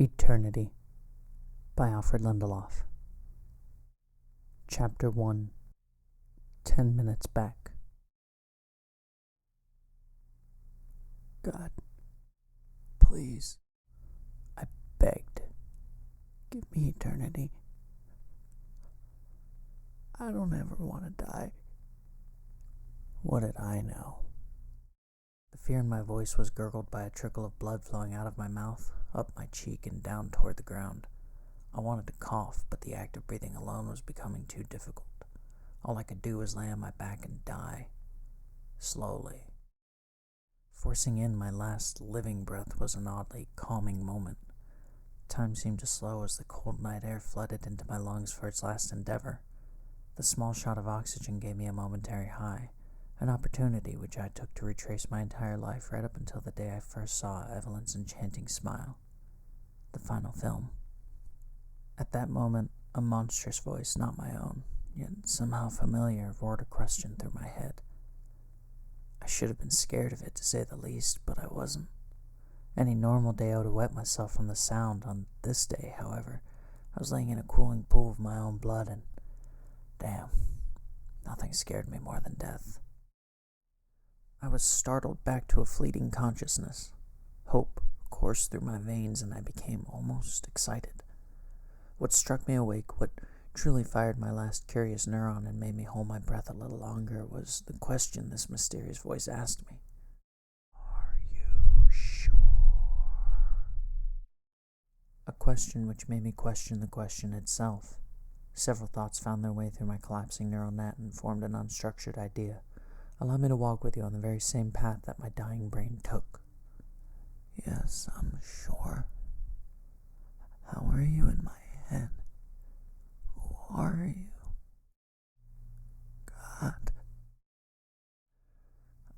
Eternity by Alfred Lindelof. Chapter 1. 10 minutes back. God, please, I begged, give me eternity. I don't ever want to die. What did I know? The fear in my voice was gurgled by a trickle of blood flowing out of my mouth, up my cheek, and down toward the ground. I wanted to cough, but the act of breathing alone was becoming too difficult. All I could do was lay on my back and die. Slowly. Forcing in my last living breath was an oddly calming moment. Time seemed to slow as the cold night air flooded into my lungs for its last endeavor. The small shot of oxygen gave me a momentary high, an opportunity which I took to retrace my entire life right up until the day I first saw Evelyn's enchanting smile. The final film. At that moment, a monstrous voice, not my own, yet somehow familiar, roared a question through my head. I should have been scared of it, to say the least, but I wasn't. Any normal day I would have wet myself from the sound. On this day, however, I was laying in a cooling pool of my own blood, and damn, nothing scared me more than death. I was startled back to a fleeting consciousness. Hope coursed through my veins, and I became almost excited. What struck me awake, what truly fired my last curious neuron and made me hold my breath a little longer, was the question this mysterious voice asked me. Are you sure? A question which made me question the question itself. Several thoughts found their way through my collapsing neural net and formed an unstructured idea. Allow me to walk with you on the very same path that my dying brain took. Yes, I'm sure. How are you in my head? Who are you? God.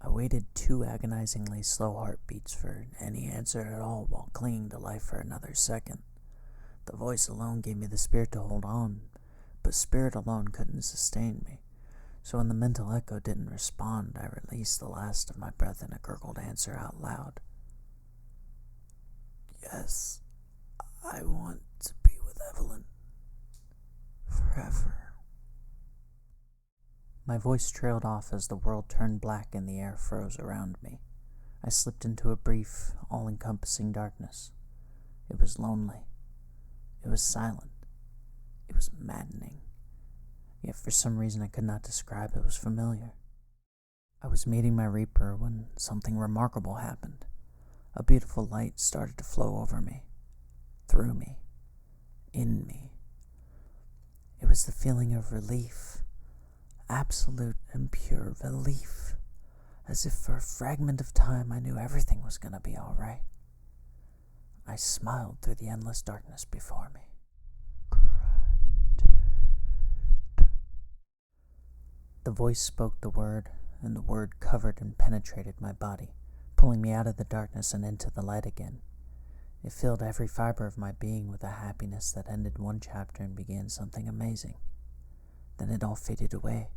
I waited 2 agonizingly slow heartbeats for any answer at all while clinging to life for another second. The voice alone gave me the spirit to hold on, but spirit alone couldn't sustain me. So when the mental echo didn't respond, I released the last of my breath in a gurgled answer out loud. Yes, I want to be with Evelyn. Forever. My voice trailed off as the world turned black and the air froze around me. I slipped into a brief, all-encompassing darkness. It was lonely. It was silent. It was maddening. Yet for some reason I could not describe it was familiar. I was meeting my Reaper when something remarkable happened. A beautiful light started to flow over me, through me, in me. It was the feeling of relief, absolute and pure relief, as if for a fragment of time I knew everything was going to be all right. I smiled through the endless darkness before me. The voice spoke the word, and the word covered and penetrated my body, pulling me out of the darkness and into the light again. It filled every fiber of my being with a happiness that ended one chapter and began something amazing. Then it all faded away.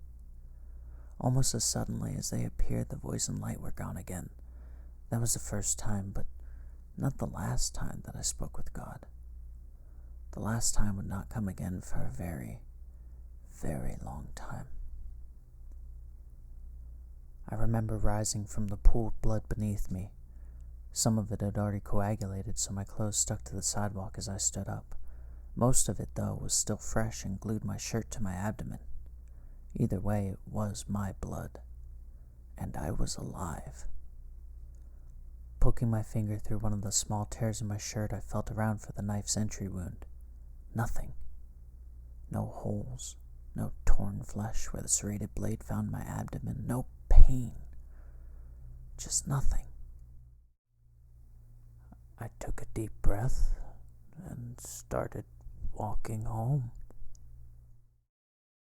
Almost as suddenly as they appeared, the voice and light were gone again. That was the first time, but not the last time that I spoke with God. The last time would not come again for a very, very long time. I remember rising from the pooled blood beneath me. Some of it had already coagulated, so my clothes stuck to the sidewalk as I stood up. Most of it, though, was still fresh and glued my shirt to my abdomen. Either way, it was my blood. And I was alive. Poking my finger through one of the small tears in my shirt, I felt around for the knife's entry wound. Nothing. No holes. No torn flesh where the serrated blade found my abdomen. No pain. Just nothing. I took a deep breath and started walking home.